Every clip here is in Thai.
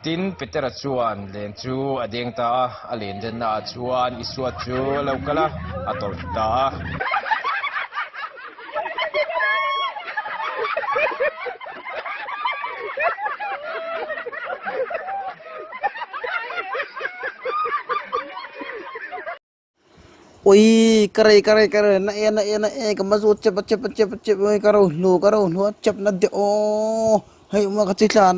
tin petera chuan len chu adeng ta a len den na chuan isua chu lo kala atol ta ôi cái na cái mà rút chép ơi cái lù chép nó đi ô hay mà cái gì là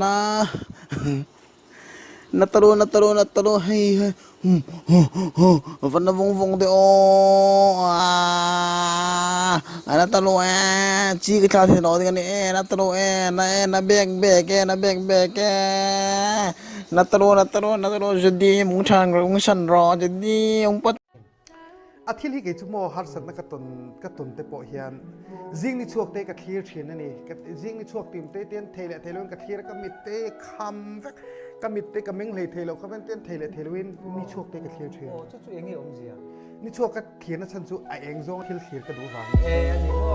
na talo hay vẫn nó vong đi ô na talo chỉ cái thằng thì nói cái này na talo na bẹc na talo jadi mung san ro jadi ông bắtอาทิตย์ที่เกิดชั่วโมงฮัตสันนักตุนเตปเฮียนจิงนี่ช่วงเตะกับเทียร์เชียนนั่นนี่จิงนี่ช่วงทีมเตะเตียนเทเลกับเทียร์ก็มีเตะคำสักก็มีเตะกับเม้งเลยเทเลเขาเป็นเตียนเทเลวินนี่ช่วงเตะกับเทียร์เชียน这应该有gì啊？นี่ช่วงกับเทียร์นั่นฉันจู่ไอเองโซ่เทียร์กระดูกฝัง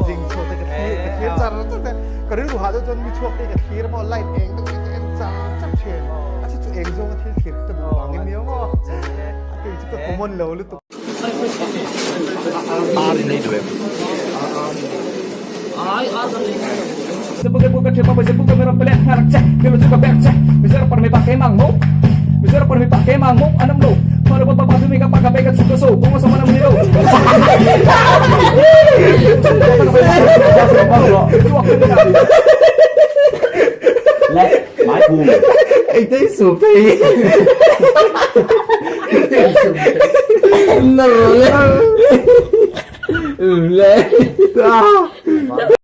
จิงช่วงเตะกับเทียร์จัดตั้งแต่ก็เรื่องดูหาจนมีช่วงเตะกับเทียร์มาไล่เองต้องเองจับเชียนอาฉันจู่เองโซ่กับเทียร์กระดูกฝังเงี้ยมั้งอาทิตย์ที่ก็ขมันเหลวหรือตัวSebagai bukan siapa bisa bukan merah pelik harap cek kalau juga back cek bisa pernah pakai mangmu bisa pernah pakai mangmu anam lo kalau bapak bapak mereka pakai baik suka so kamu sama nama diaและไม้ภูไอ้ได้สุดที่นั่นเลยเลย